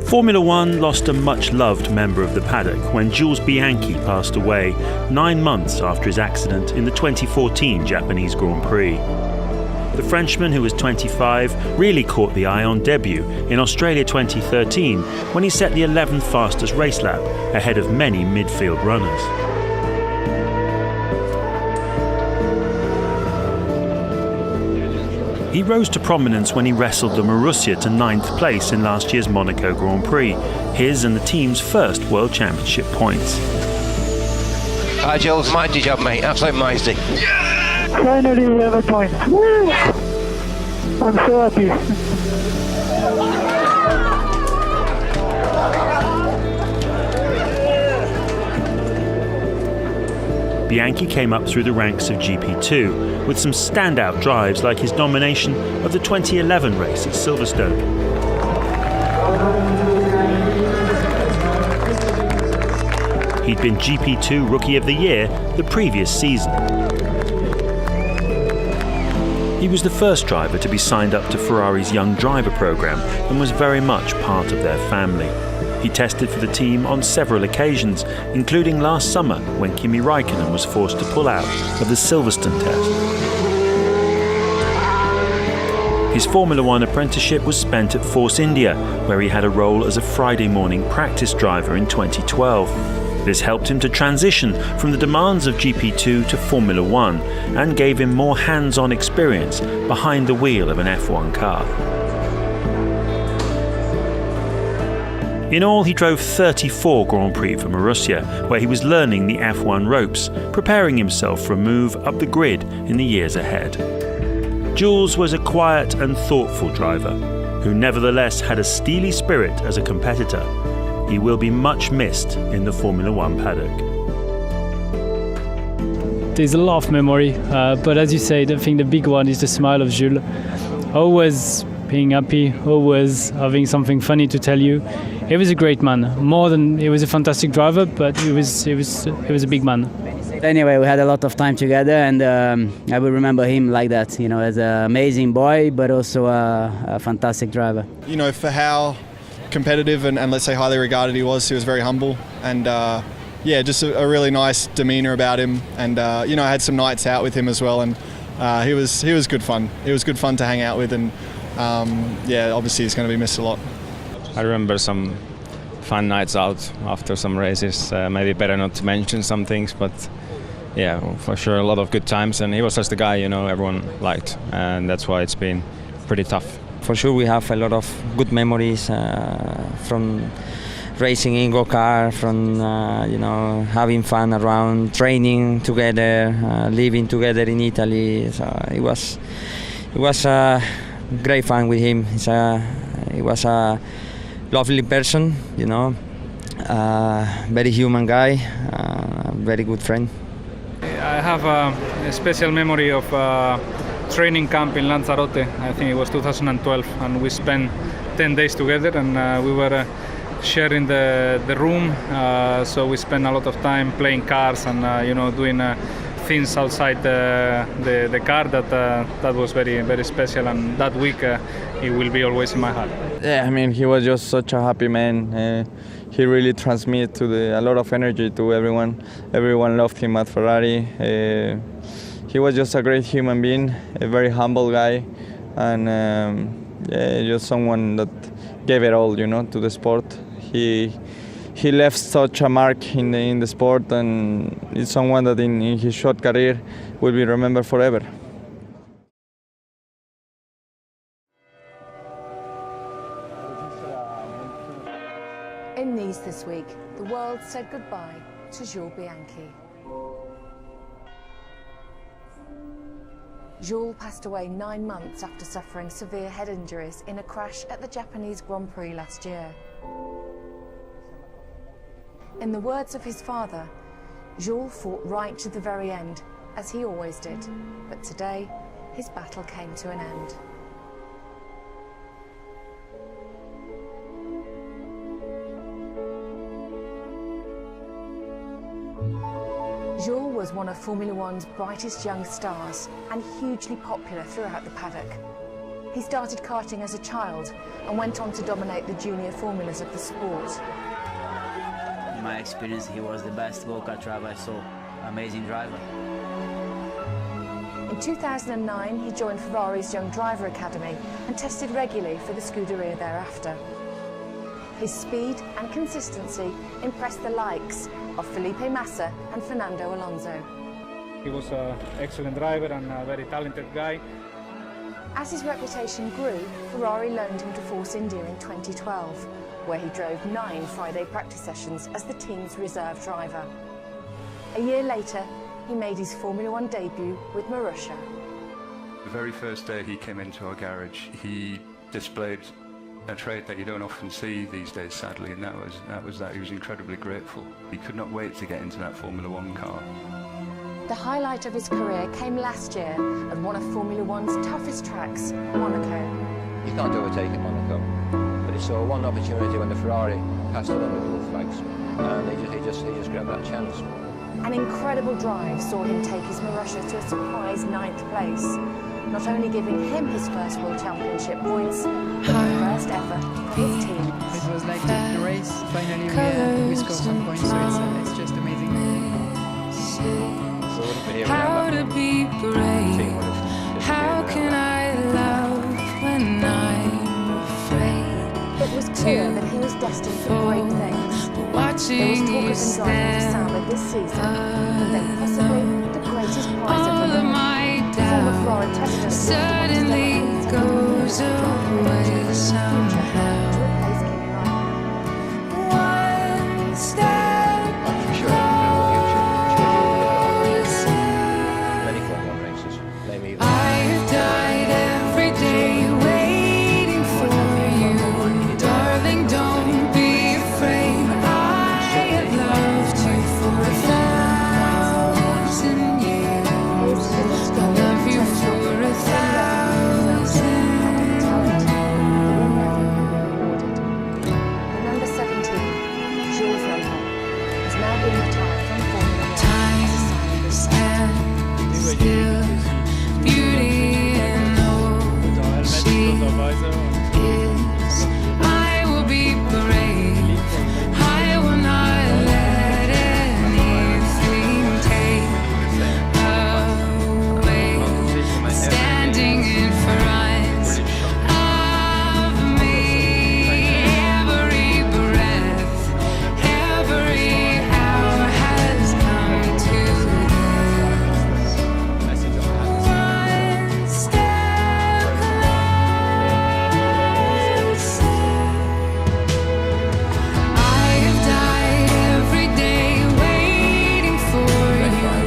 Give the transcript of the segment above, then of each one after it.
Formula One lost a much-loved member of the paddock when Jules Bianchi passed away 9 months after his accident in the 2014 Japanese Grand Prix. The Frenchman, who was 25, really caught the eye on debut in Australia 2013 when he set the 11th fastest race lap ahead of many midfield runners. He rose to prominence when he wrestled the Marussia to 9th place in last year's Monaco Grand Prix, his and the team's first World Championship points. Hi Jules, mighty job mate, absolute mighty. Finally we have a point. Woo! I'm so happy. Bianchi came up through the ranks of GP2 with some standout drives like his domination of the 2011 race at Silverstone. He'd been GP2 Rookie of the Year the previous season. He was the first driver to be signed up to Ferrari's Young Driver program and was very much part of their family. He tested for the team on several occasions, including last summer when Kimi Raikkonen was forced to pull out of the Silverstone test. His Formula One apprenticeship was spent at Force India, where he had a role as a Friday morning practice driver in 2012. This helped him to transition from the demands of GP2 to Formula One and gave him more hands-on experience behind the wheel of an F1 car. In all, he drove 34 Grand Prix for Marussia, where he was learning the F1 ropes, preparing himself for a move up the grid in the years ahead. Jules was a quiet and thoughtful driver, who nevertheless had a steely spirit as a competitor. He will be much missed in the Formula One paddock. There's a lot of memory, but as you said, I think the big one is the smile of Jules. Always being happy, always having something funny to tell you. He was a great man. More than he was a fantastic driver, but he was a big man. Anyway, we had a lot of time together, and I will remember him like that. You know, as an amazing boy, but also a fantastic driver. You know, for how competitive and let's say highly regarded he was very humble, and yeah, just a really nice demeanour about him. And you know, I had some nights out with him as well, and he was good fun. It was good fun to hang out with, and yeah, obviously he's going to be missed a lot. I remember some fun nights out after some races. Maybe better not to mention some things, but yeah, for sure a lot of good times. And he was just the guy, you know, everyone liked, and that's why it's been pretty tough. For sure, we have a lot of good memories from racing in go-kart, from you know, having fun around, training together, living together in Italy. So it was great fun with him. He was a lovely person, you know, very human guy, very good friend. I have a special memory of training camp in Lanzarote. I think it was 2012, and we spent 10 days together, and we were sharing the room, so we spent a lot of time playing cars and you know, doing things outside the car that was very, very special, and that week it will be always in my heart. Yeah, I mean, he was just such a happy man. He really transmitted a lot of energy to everyone. Everyone loved him at Ferrari. He was just a great human being, a very humble guy, and yeah, just someone that gave it all, you know, to the sport. He left such a mark in the sport, and it's someone that in his short career will be remembered forever. In Nice this week, the world said goodbye to Jules Bianchi. Jules passed away 9 months after suffering severe head injuries in a crash at the Japanese Grand Prix last year. In the words of his father, Jules fought right to the very end, as he always did, but today his battle came to an end. Jules was one of Formula One's brightest young stars and hugely popular throughout the paddock. He started karting as a child and went on to dominate the junior formulas of the sport. In my experience, he was the best go-kart driver I saw. Amazing driver. In 2009, he joined Ferrari's Young Driver Academy and tested regularly for the Scuderia thereafter. His speed and consistency impressed the likes of Felipe Massa and Fernando Alonso. He was an excellent driver and a very talented guy. As his reputation grew, Ferrari loaned him to Force India in 2012, where he drove 9 Friday practice sessions as the team's reserve driver. A year later, he made his Formula One debut with Marussia. The very first day he came into our garage, he displayed a trait that you don't often see these days, sadly, and that was that he was incredibly grateful. He could not wait to get into that Formula One car. The highlight of his career came last year at one of Formula One's toughest tracks, Monaco. You can't overtake at Monaco, but he saw one opportunity when the Ferrari passed along the dual flags, and he just grabbed that chance. An incredible drive saw him take his Marussia to a surprise 9th place, not only giving him his first World Championship points, but the first ever for his team. It was like the race, finally we scored some points, so it's just amazing. How to be brave? How can I love when I'm afraid? It was clear that he was destined for great things. Watching there was talk of him driving for Sauber this season, and then possibly the greatest prize of them all. Former Ferrari president suddenly goes away somehow. One step closer. Many Formula One races. I have died every day waiting for you. Darling, don't be afraid. I have loved you for 1,000 years. I love you for 1,000. The number 17, Jules Bianchi, is now being retired from Formula One. Time stands still, beauty and all she is. I will be brave. I will not let anything take away. Standing in front of me, every breath, every hour has come to this. One step closer. I have died every day waiting for you.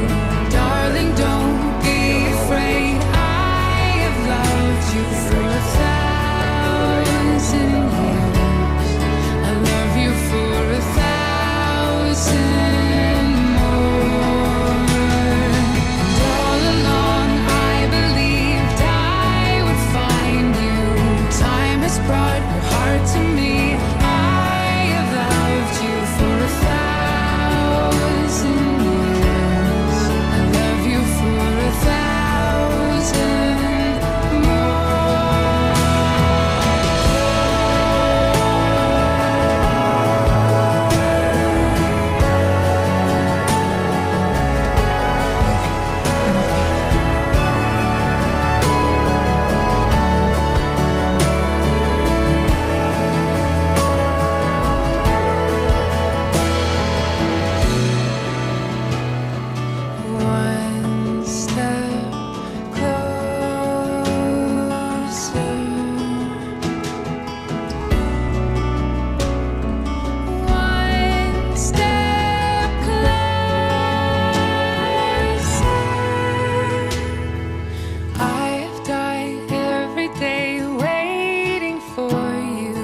Darling, don't be afraid. I have loved you for 1,000 years. I love you for 1,000 more. And all along I believed I would find you. Time has brought your heart to me. I have loved you for 1,000 years. I love you for 1,000 more. One step closer. One step closer. I have died every day waiting for you.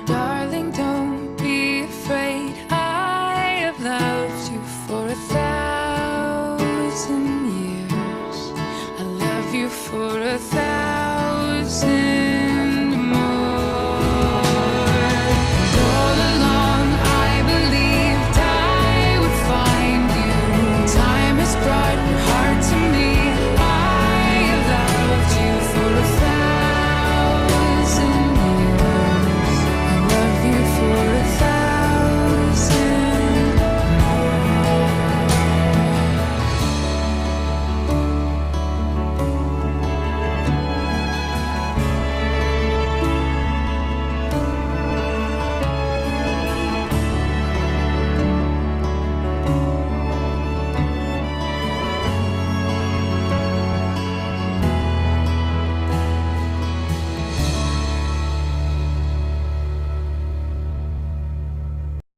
Darling, don't be afraid. I have loved you for 1,000 years. I love you for 1,000